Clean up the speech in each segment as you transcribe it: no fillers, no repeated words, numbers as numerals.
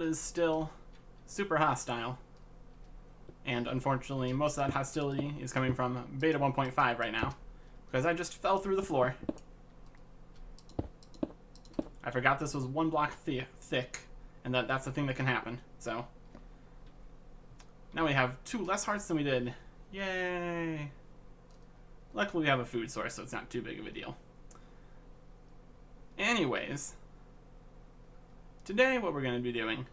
is still super hostile. And unfortunately, most of that hostility is coming from beta 1.5 right now, because I just fell through the floor. I forgot this was 1 block thick, and that's the thing that can happen. So now we have 2 less hearts than we did. Yay! Luckily we have a food source, so it's not too big of a deal. Anyways, today what we're going to be doing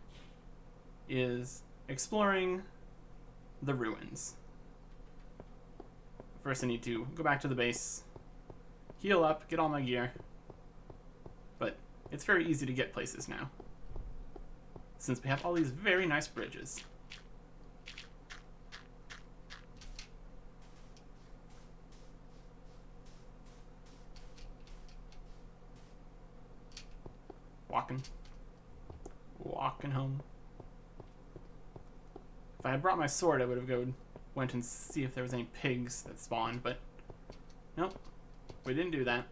is exploring the ruins. First I need to go back to the base, heal up, get all my gear. But it's very easy to get places now, since we have all these very nice bridges. Walking home. If I had brought my sword, I would have went and see if there was any pigs that spawned, but nope, we didn't do that.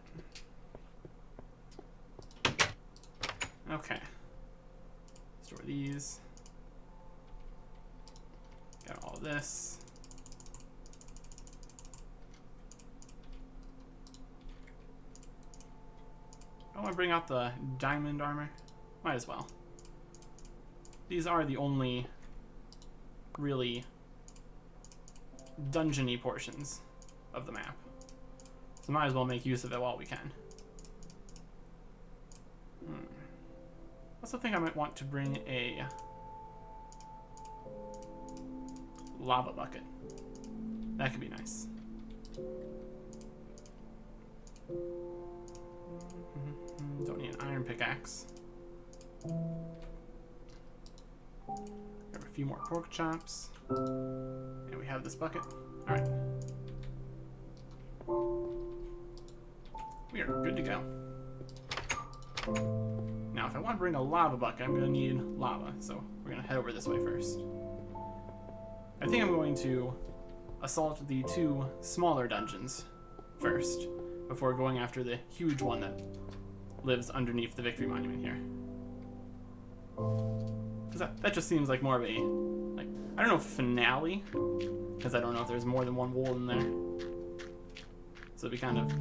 Okay. Store these. Got all this. I want to bring out the diamond armor. Might as well. These are the only really dungeony portions of the map, so might as well make use of it while we can. I also think I might want to bring a lava bucket. That could be nice. Don't need an iron pickaxe. Grab a few more pork chops. And we have this bucket. Alright. We are good to go. Now, if I want to bring a lava bucket, I'm going to need lava. So we're going to head over this way first. I think I'm going to assault the 2 smaller dungeons first, before going after the huge one that lives underneath the victory monument here. Because that just seems like more of a, like, I don't know, finale, because I don't know if there's more than one wall in there. So it'd be kind of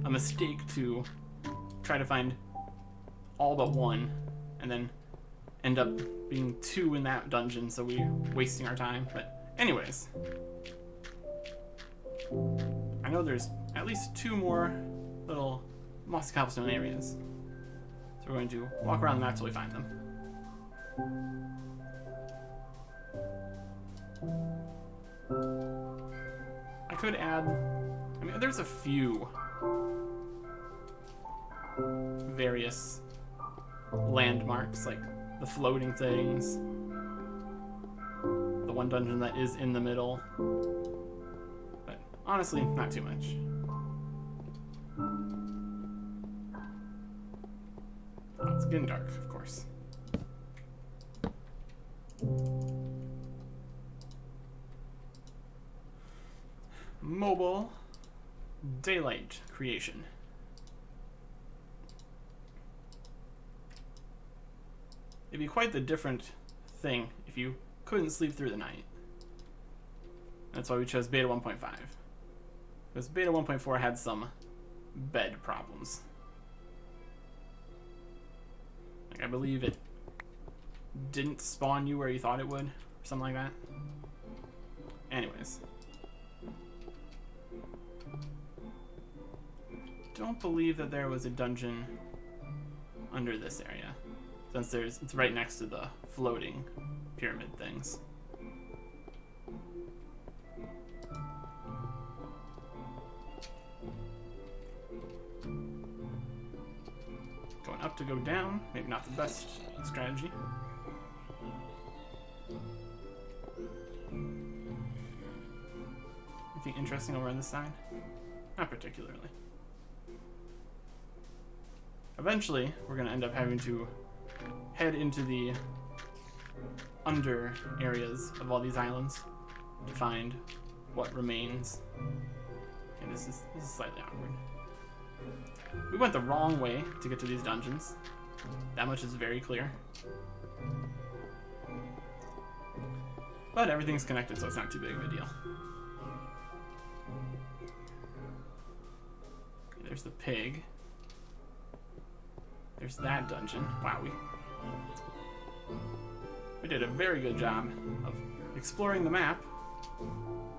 a mistake to try to find all but one, and then end up being 2 in that dungeon, so we're wasting our time. But anyways, I know there's at least 2 more little mossy cobblestone areas. So we're going to walk around the map till we find them. I could add, I mean, there's a few various landmarks, like the floating things, the one dungeon that is in the middle, but honestly, not too much. Oh, it's getting dark, of course. Mobile daylight creation. It'd be quite the different thing if you couldn't sleep through the night. That's why we chose beta 1.5. Because beta 1.4 had some bed problems. Like, I believe it didn't spawn you where you thought it would, or something like that. Anyways. Don't believe that there was a dungeon under this area, since it's right next to the floating pyramid things. Going up to go down, maybe not the best strategy. Anything interesting over on this side? Not particularly. Eventually, we're going to end up having to head into the under areas of all these islands to find what remains. Okay, this is slightly awkward. We went the wrong way to get to these dungeons. That much is very clear. But everything's connected, so it's not too big of a deal. Okay, there's the pig. There's that dungeon. Wow, we did a very good job of exploring the map.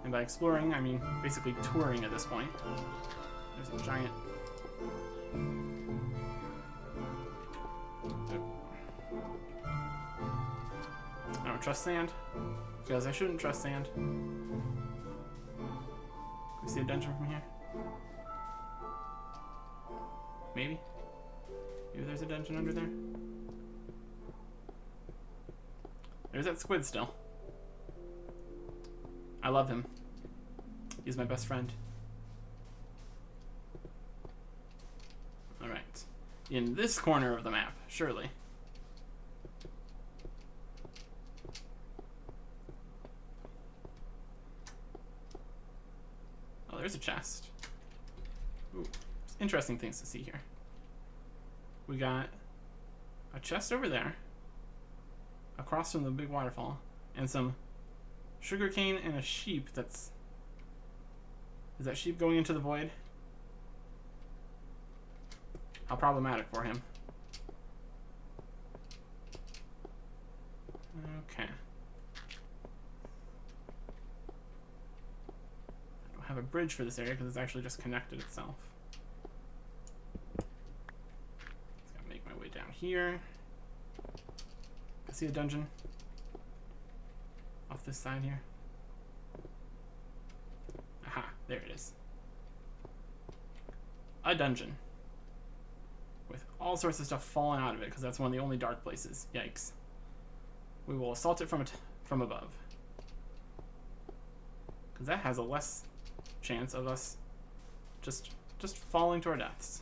And by exploring, I mean basically touring at this point. There's a giant... I don't trust sand, because I shouldn't trust sand. Can we see a dungeon from here? Maybe? Maybe there's a dungeon under there? There's that squid still. I love him. He's my best friend. Alright. In this corner of the map, surely. Oh, there's a chest. Ooh, there's interesting things to see here. We got a chest over there, across from the big waterfall, and some sugarcane and a sheep that's... Is that sheep going into the void? How problematic for him. Okay. I don't have a bridge for this area because it's actually just connected itself. Just gotta make my way down here. I see a dungeon off this side here. Aha, there it is. A dungeon with all sorts of stuff falling out of it because that's one of the only dark places. Yikes. We will assault it from above, because that has a less chance of us just falling to our deaths.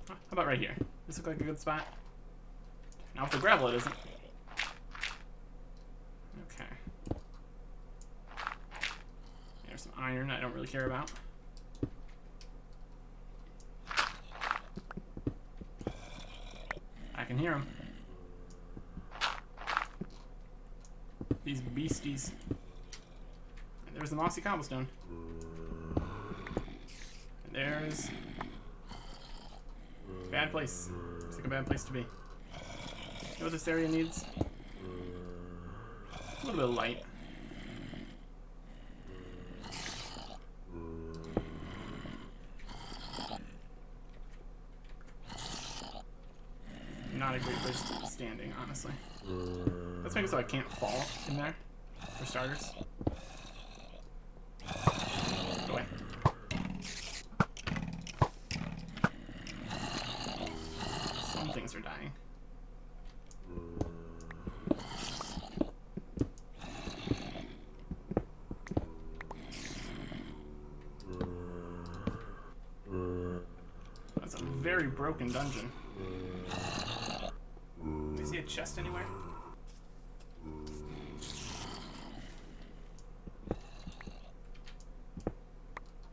How about right here? This look like a good spot? Now with the gravel, it isn't. Okay. There's some iron I don't really care about. I can hear them. These beasties. And there's the mossy cobblestone. And there's... Bad place. Looks like a bad place to be. You know what this area needs? A little bit of light. Not a great place to be standing, honestly. Let's make it so I can't fall in there, for starters. Go away. Some things are dying. That's a very broken dungeon. Do you see a chest anywhere?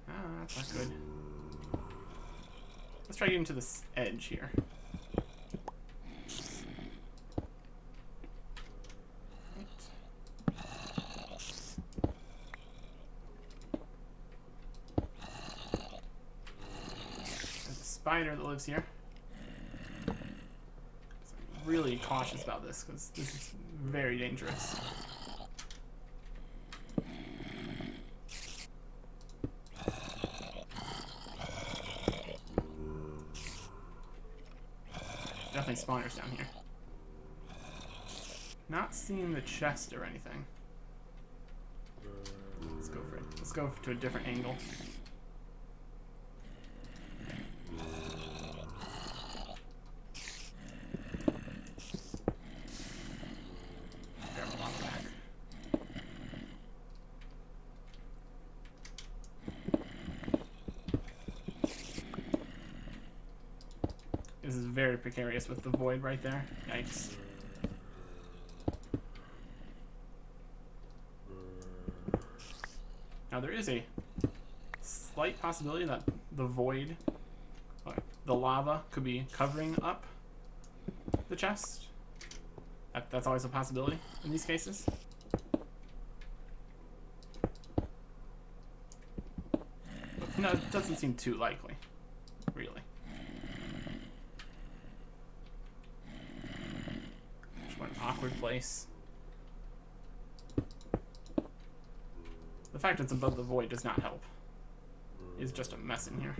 Ah, that's not good. Let's try getting to this edge here. There's a spider that lives here. Really cautious about this because this is very dangerous. Definitely spawners down here. Not seeing the chest or anything. Let's go for it. Let's go to a different angle. This is very precarious with the void right there. Yikes. Now there is a slight possibility that the void, the lava, could be covering up the chest. That's always a possibility in these cases. that doesn't seem too likely, really. Just one awkward place. The fact it's above the void does not help. It's just a mess in here.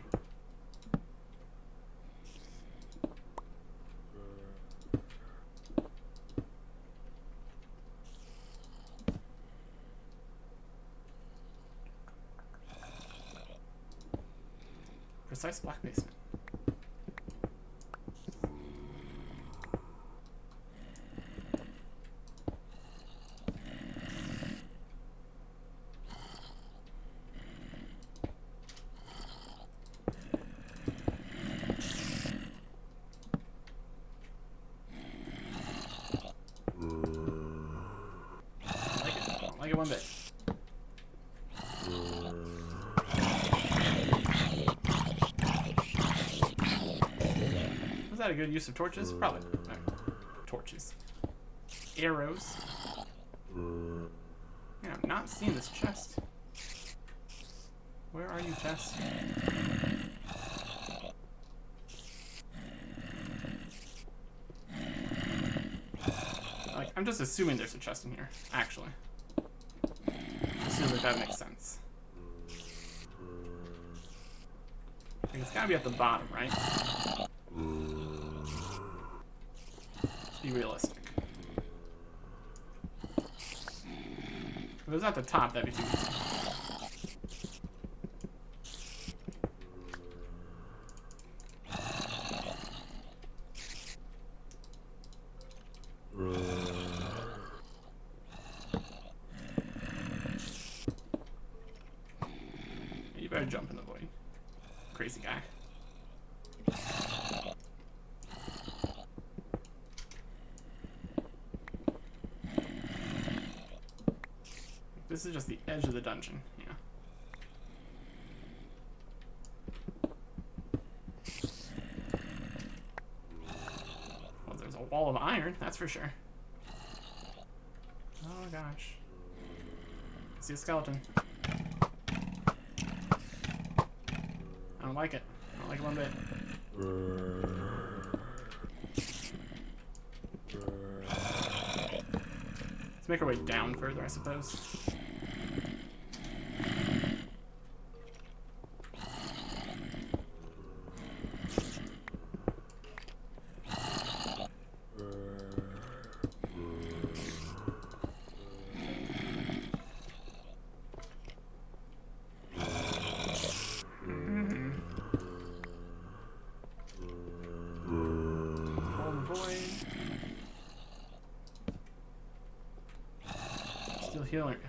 Precise black basement. I like it one bit. Was that a good use of torches? Probably. No. Torches. Arrows. Yeah, I'm not seeing this chest. Where are you, chest? Like, I'm just assuming there's a chest in here, actually. Assuming that makes sense. Like, it's gotta be at the bottom, right? Let's be realistic. If it was at the top, that'd be too easy. You better jump in the void. Crazy guy. This is just the edge of the dungeon, yeah. Well, there's a wall of iron, that's for sure. Oh gosh. I see a skeleton. I don't like it. I don't like it one bit. Let's make our way down further, I suppose.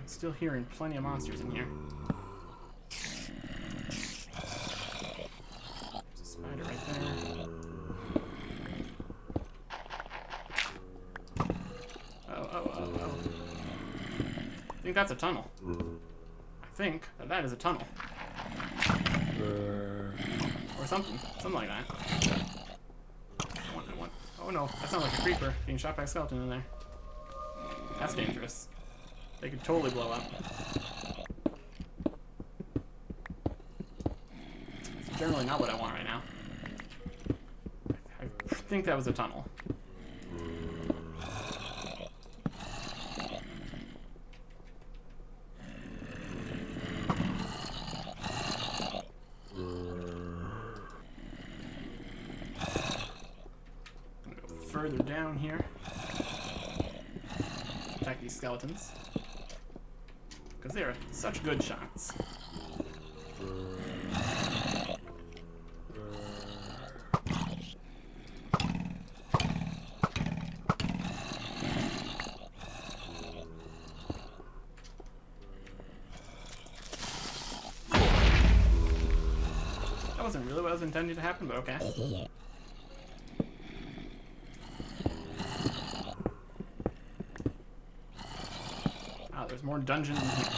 Still hearing plenty of monsters in here. There's a spider right there. Oh. I think that's a tunnel. I think that is a tunnel. Or something. Something like that. I want. Oh no, that sounds like a creeper being shot by a skeleton in there. That's dangerous. They could totally blow up. It's generally not what I want right now. I think that was a tunnel. I'm gonna go further down here. Attack these skeletons. Because they are such good shots. That wasn't really what was intended to happen, but okay. Wow, there's more dungeons in here.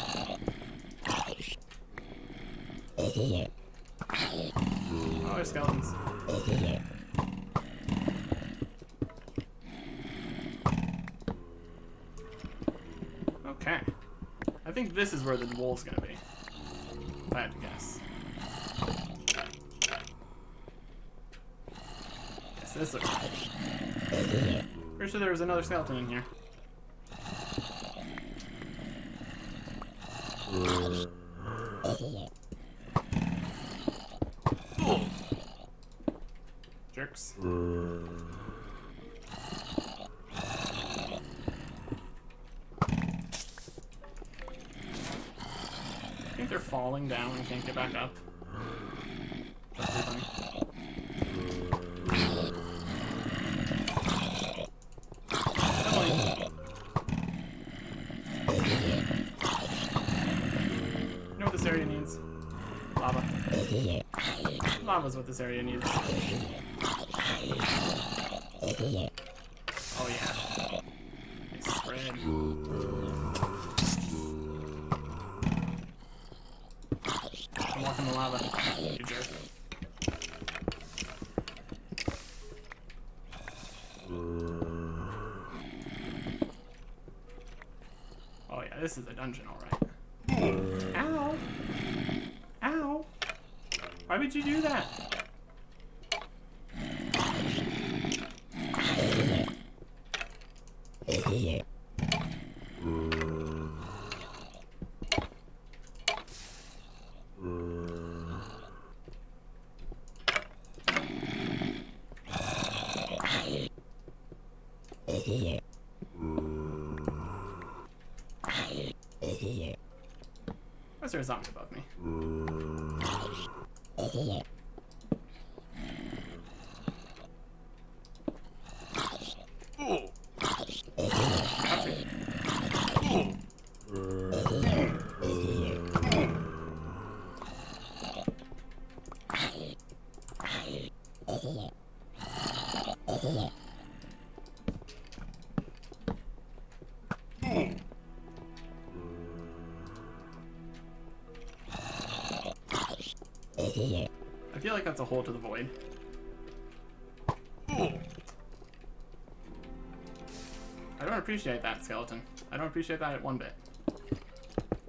Oh, there's skeletons. Okay. I think this is where the wool's gonna be. If I had to guess. This looks pretty sure there was another skeleton in here. Jerks. I think they're falling down and can't get back up. That's pretty funny. You know what this area needs? Lava. Lava's what this area needs. Oh yeah. Nice spread. I'm walking the lava. You jerk. Oh yeah, this is a dungeon, alright. Ow! Ow! Why would you do that? Why's there a zombie above me? I feel like that's a hole to the void. I don't appreciate that, skeleton. I don't appreciate that one bit.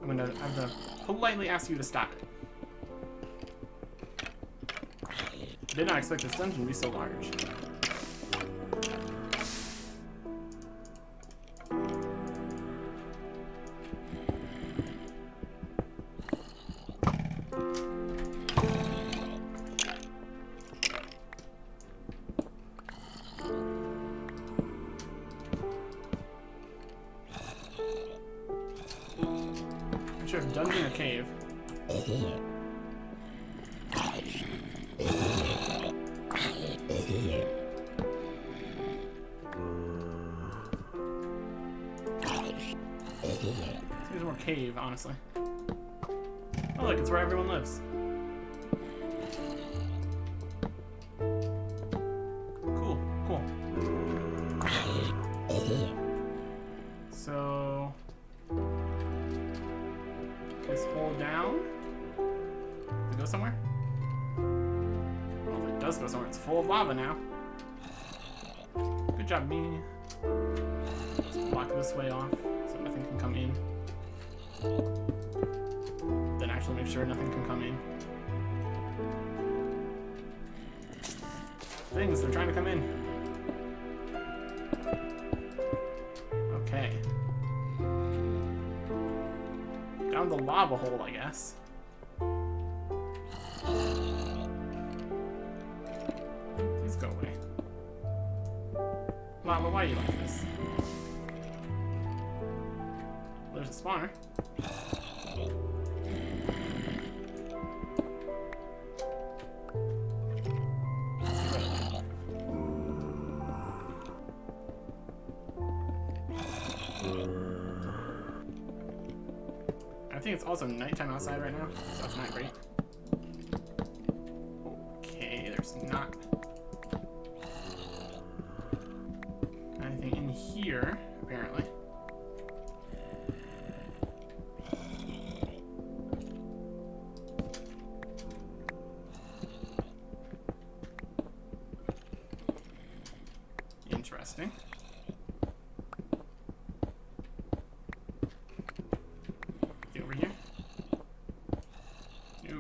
I'm gonna have to politely ask you to stop it. Did not expect this dungeon to be so large. Sure, dungeon or cave. Seems more cave, honestly. Oh, look, it's where everyone lives. Cool, cool. So... this hole down? Does it go somewhere? Well, if it does go somewhere, it's full of lava now. Good job, me. Just block this way off so nothing can come in. Then actually make sure nothing can come in. Things, they're trying to come in. Okay. Down the lava hole, I guess. Please go away. Lava, why are you like this? There's a spawner. I think it's also nighttime outside right now, so that's not great. Okay, there's not anything in here, apparently. Interesting. Over here? No.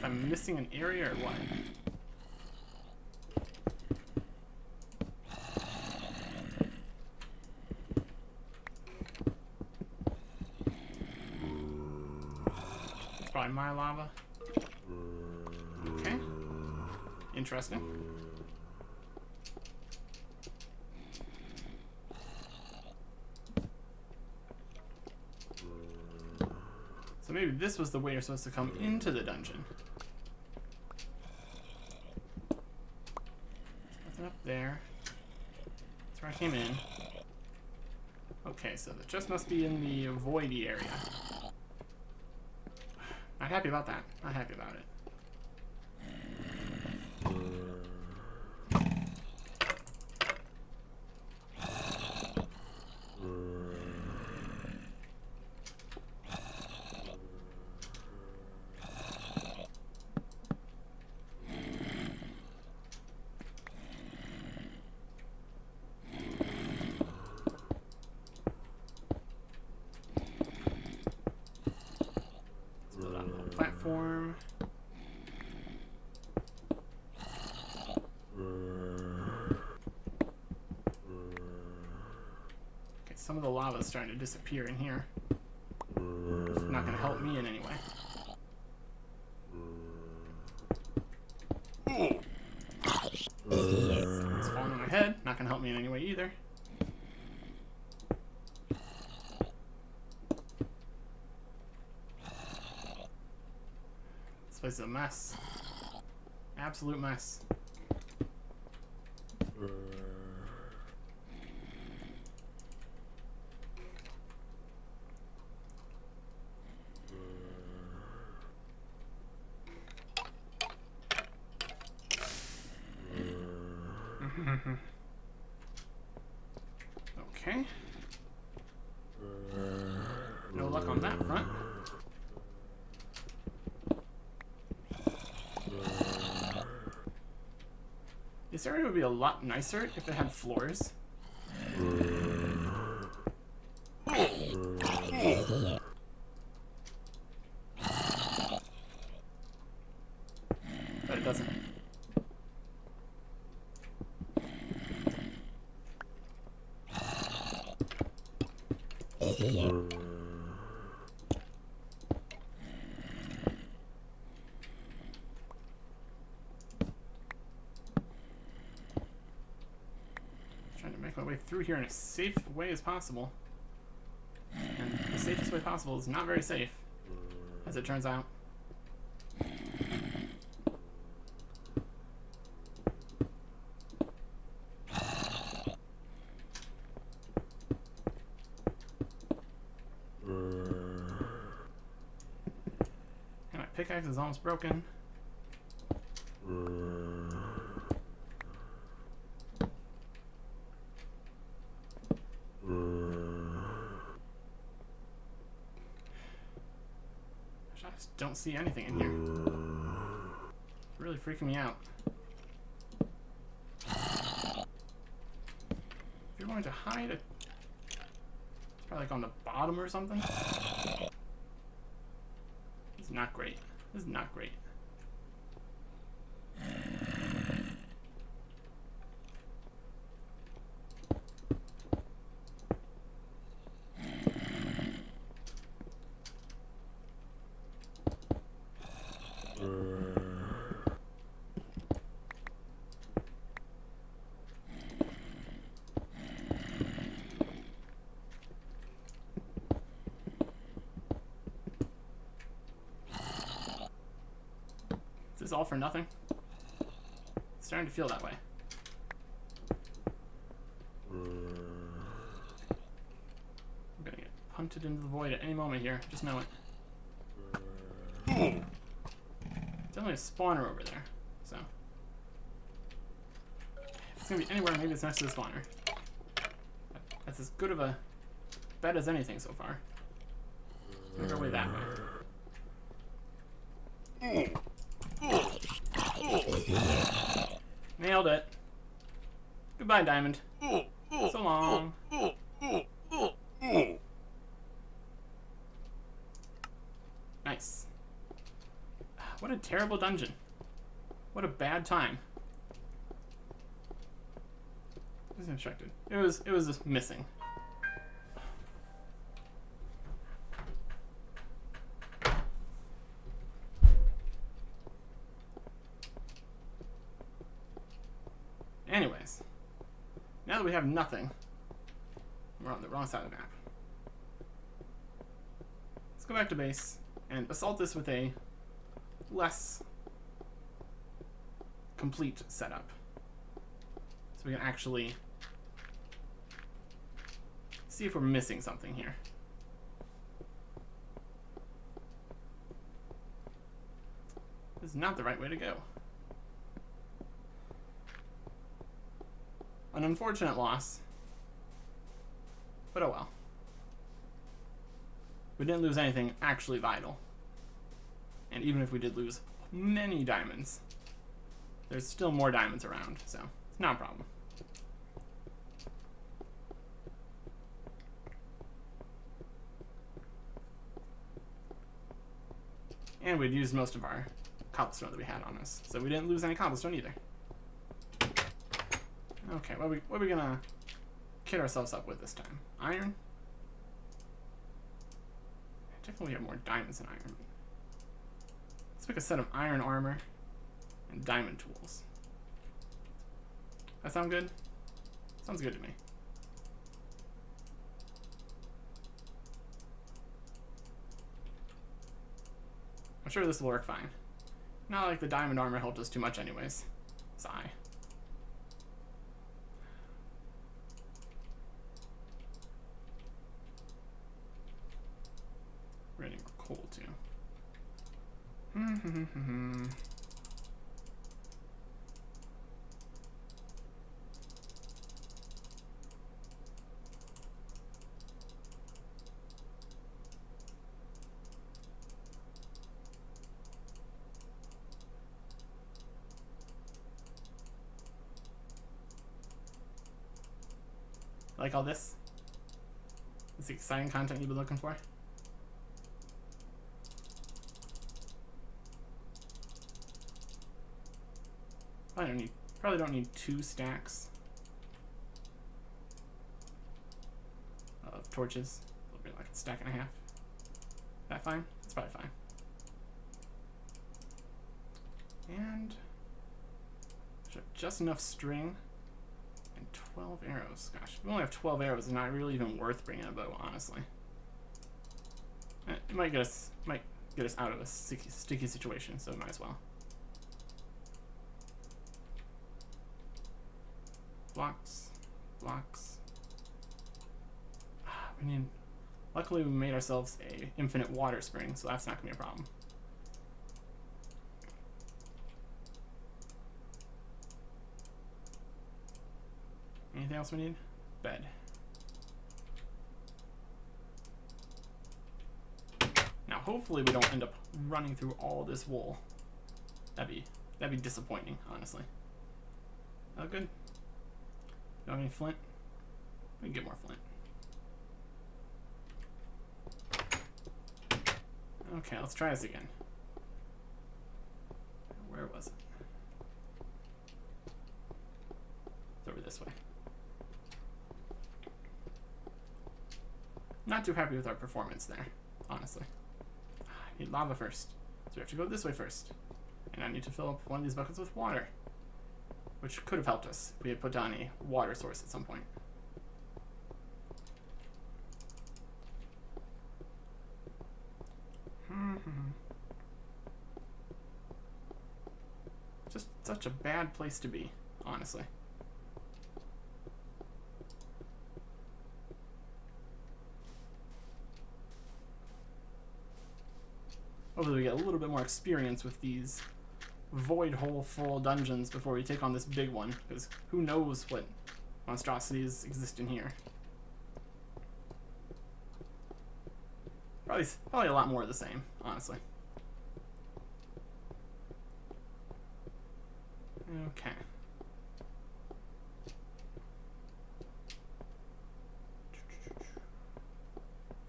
I'm missing an area or what. It's probably my lava. Okay. Interesting. So maybe this was the way you're supposed to come into the dungeon. Nothing up there. That's where I came in. Okay, so the chest must be in the voidy area. Not happy about that. Not happy about it. Platform. Okay, some of the lava is starting to disappear in here. It's not going to help me in any way. It's falling on my head. Not going to help me in any way either. This place is a mess. Absolute mess. Okay. No luck on that front. This area would be a lot nicer if it had floors. But it doesn't. Trying to make my way through here in a safe way as possible. And the safest way possible is not very safe, as it turns out. And my pickaxe is almost broken. I just don't see anything in here. It's really freaking me out. If you're going to hide it, it's probably like on the bottom or something. This is not great. This is not great. Is this all for nothing? It's starting to feel that way. I'm gonna get punted into the void at any moment here. Just know it. Definitely a spawner over there. So if it's gonna be anywhere, maybe it's next to the spawner. That's as good of a bet as anything so far. Let's go away that way. Nailed it. Goodbye, Diamond. So long. Nice. What a terrible dungeon. What a bad time. It was obstructed. It was just missing. Anyways, now that we have nothing, we're on the wrong side of the map. Let's go back to base and assault this with a less complete setup. So we can actually see if we're missing something here. This is not the right way to go. An unfortunate loss, but oh well. We didn't lose anything actually vital. And even if we did lose many diamonds, there's still more diamonds around, so it's not a problem. And we'd used most of our cobblestone that we had on us, so we didn't lose any cobblestone either. Okay, what are we gonna kit ourselves up with this time? Iron? Technically we have more diamonds than iron. Let's make a set of iron armor and diamond tools. That sound good? Sounds good to me. I'm sure this will work fine. Not like the diamond armor helped us too much anyways. Sigh. Ready more coal too. Like all this? This exciting content you've been looking for? Probably don't need 2 stacks of torches. It'll be like a stack and a half. That fine? That's probably fine. And just enough string and 12 arrows. Gosh, if we only have 12 arrows, it's not really even worth bringing a bow, honestly. It might get us out of a sticky situation, so might as well. Blocks. Luckily we made ourselves a infinite water spring, so that's not gonna be a problem. Anything else we need? Bed. Now hopefully we don't end up running through all this wool. That'd be disappointing, honestly. Oh, good. Do you have any flint? We can get more flint. Okay, let's try this again. Where was it? It's over this way. Not too happy with our performance there, honestly. I need lava first, so we have to go this way first. And I need to fill up one of these buckets with water, which could have helped us if we had put down a water source at some point. Just such a bad place to be, honestly. Hopefully we get a little bit more experience with these void hole full dungeons before we take on this big one, because who knows what monstrosities exist in here. Probably a lot more of the same, honestly. Okay.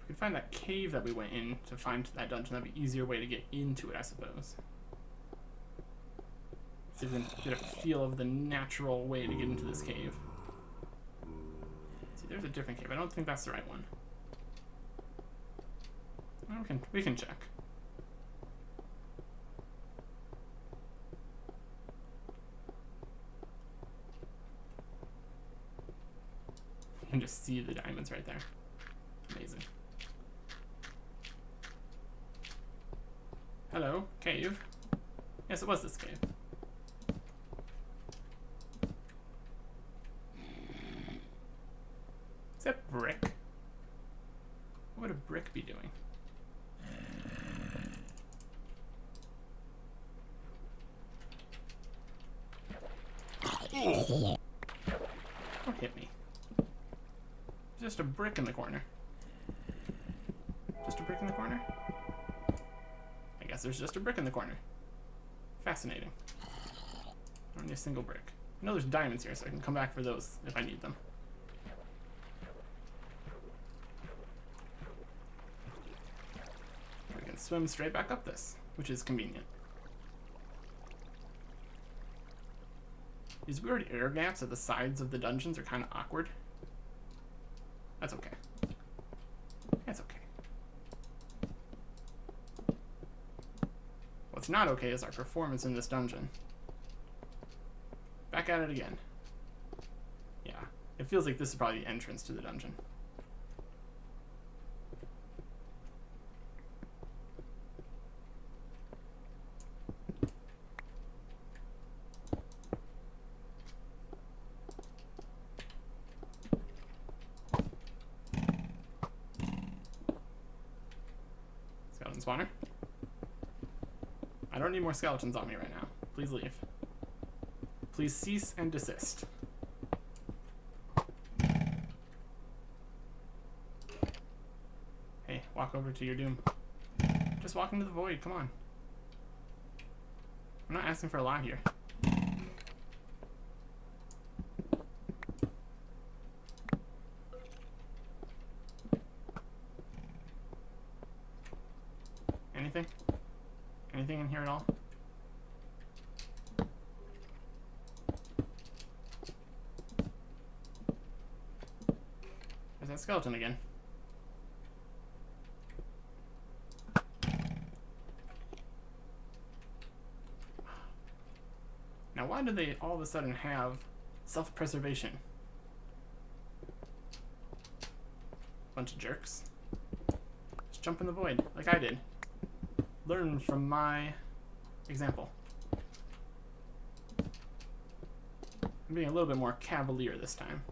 If we could find that cave that we went in to find that dungeon, that'd be an easier way to get into it, I suppose. See if we can get a feel of the natural way to get into this cave. See, there's a different cave. I don't think that's the right one. Well, we can check. You can just see the diamonds right there. Amazing. Hello, cave. Yes, it was this cave. Is that brick? What would a brick be doing? Don't hit me. There's just a brick in the corner. Just a brick in the corner? I guess there's just a brick in the corner. Fascinating. Only a single brick. I know there's diamonds here, so I can come back for those if I need them. We can swim straight back up this, which is convenient. These weird air gaps at the sides of the dungeons are kind of awkward. That's okay. That's okay. What's not okay is our performance in this dungeon. Back at it again. Yeah, it feels like this is probably the entrance to the dungeon. Skeleton spawner. I don't need more skeletons on me right now. Please leave. Please cease and desist. Hey, walk over to your doom. Just walk into the void, come on. I'm not asking for a lot here. Anything? Anything in here at all? There's that skeleton again. Now, why do they all of a sudden have self-preservation? Bunch of jerks. Just jump in the void, like I did. Learn from my example. I'm being a little bit more cavalier this time.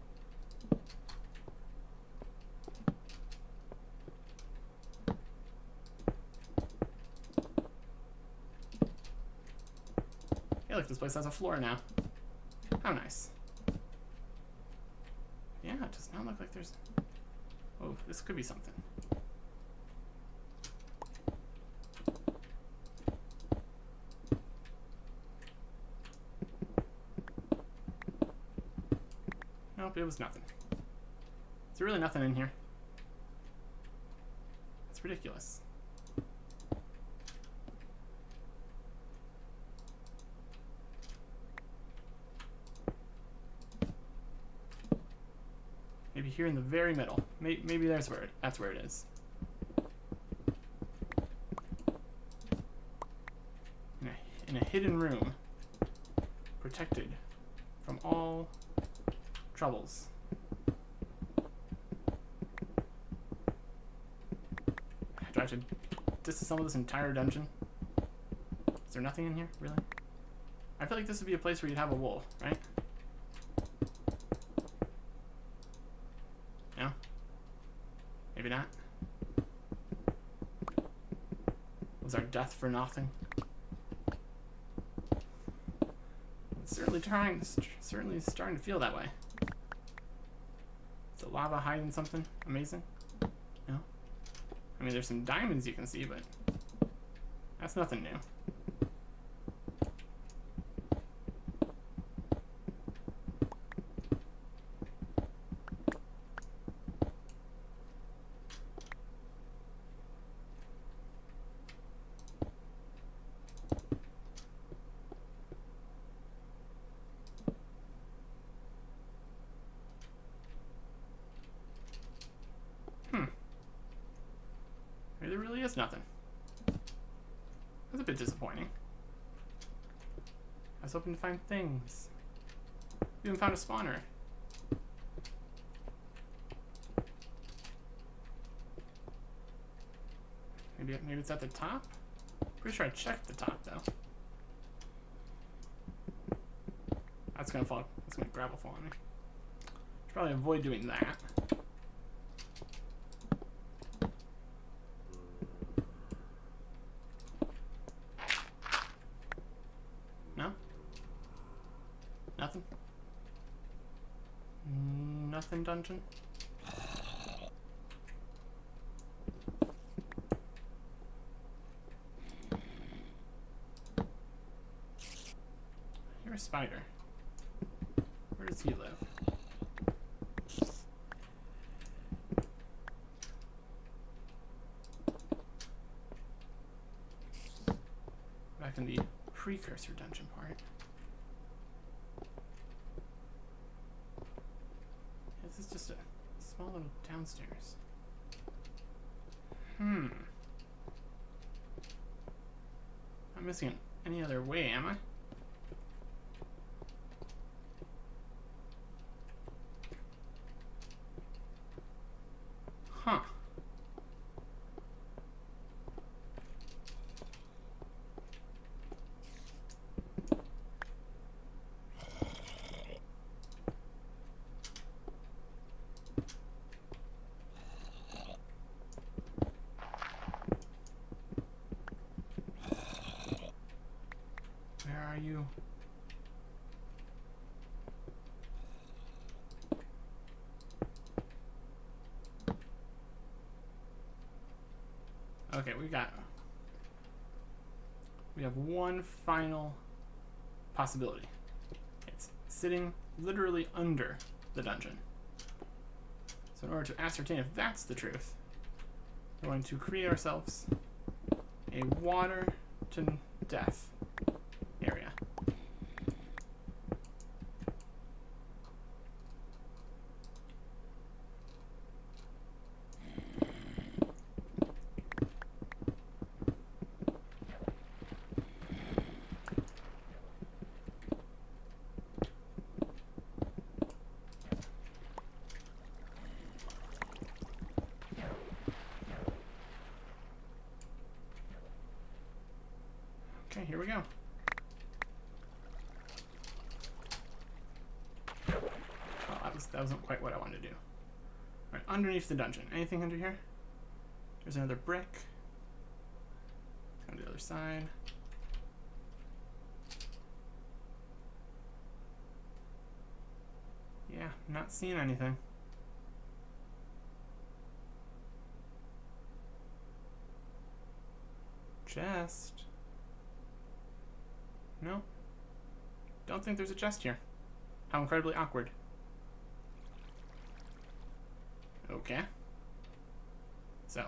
Hey, look, this place has a floor now. How nice. Yeah, it does not look like there's... Oh, this could be something. Nope, it was nothing. Is there really nothing in here? It's ridiculous. Maybe here in the very middle. Maybe that's where it is. In a hidden room, protected from all troubles. Do I have to disassemble this entire dungeon? Is there nothing in here, really? I feel like this would be a place where you'd have a wool, right? No? Maybe not? Was our death for nothing? It's certainly starting to feel that way. Is the lava hiding something amazing? No? I mean, there's some diamonds you can see, but that's nothing new. is nothing. That's a bit disappointing. I was hoping to find things. We even found a spawner. Maybe it's at the top? Pretty sure I checked the top though. That's gonna fall. That's gonna gravel fall on me. Should probably avoid doing that. No? Nothing? Nothing, dungeon? You're a spider. Where does he live? Back in the precursor dungeon part. This is just a small little downstairs. I'm missing any other way, am I? Huh. Where are you? Okay, we have one final possibility. It's sitting literally under the dungeon. So in order to ascertain if that's the truth, we're going to create ourselves a water to death area. Okay, here we go. Well, that wasn't quite what I wanted to do. Alright, underneath the dungeon. Anything under here? There's another brick. Let's go to the other side. Yeah, not seeing anything. Chest. No. Don't think there's a chest here. How incredibly awkward. Okay. So,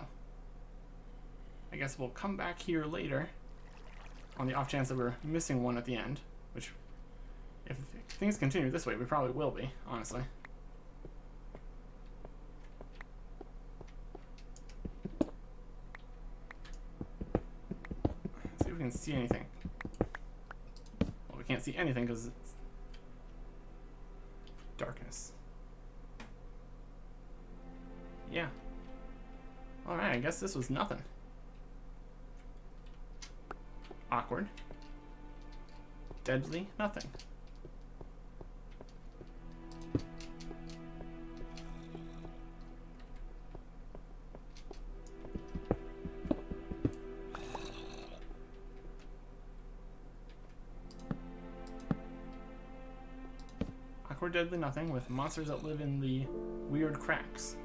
I guess we'll come back here later on the off chance that we're missing one at the end, which, if things continue this way, we probably will be, honestly. Let's see if we can see anything. Well, we can't see anything because it's darkness. Yeah. Alright, I guess this was nothing. Awkward. Deadly nothing. Awkward, deadly nothing with monsters that live in the weird cracks.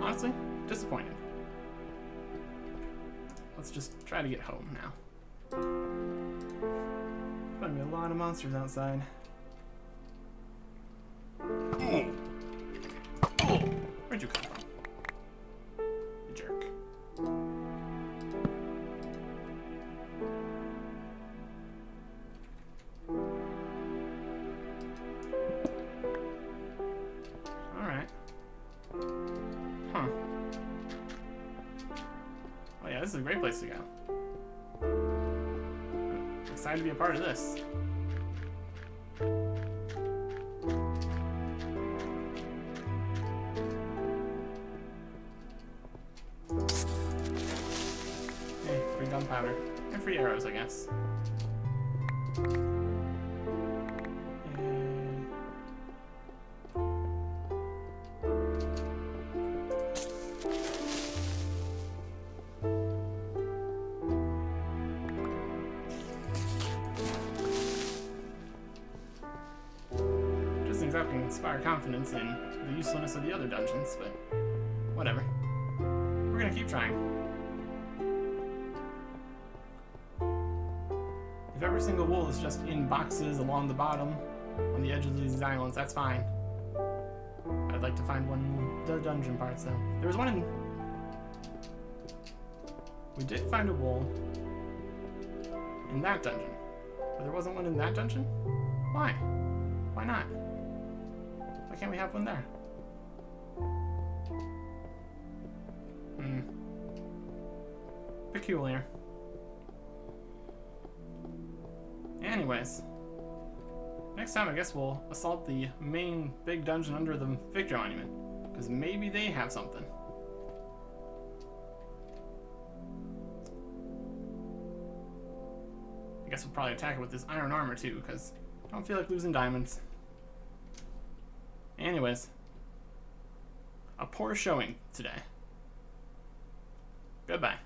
Honestly, disappointed. Let's just try to get home now. There's gonna be a lot of monsters outside. Oh. Oh. Where'd you come from? You jerk. Huh. Oh yeah, this is a great place to go. I'm excited to be a part of this. Hey, free gunpowder. And free arrows, I guess. Up can inspire confidence in the usefulness of the other dungeons, but whatever. We're gonna keep trying. If every single wool is just in boxes along the bottom, on the edges of these islands, that's fine. I'd like to find one in the dungeon parts, though. There was one in... We did find a wool in that dungeon, but there wasn't one in that dungeon? Why? Why not? Why can't we have one there? Peculiar. Anyways. Next time I guess we'll assault the main big dungeon under the Victor Monument. Because maybe they have something. I guess we'll probably attack it with this iron armor too, because I don't feel like losing diamonds. Anyways, a poor showing today. Goodbye.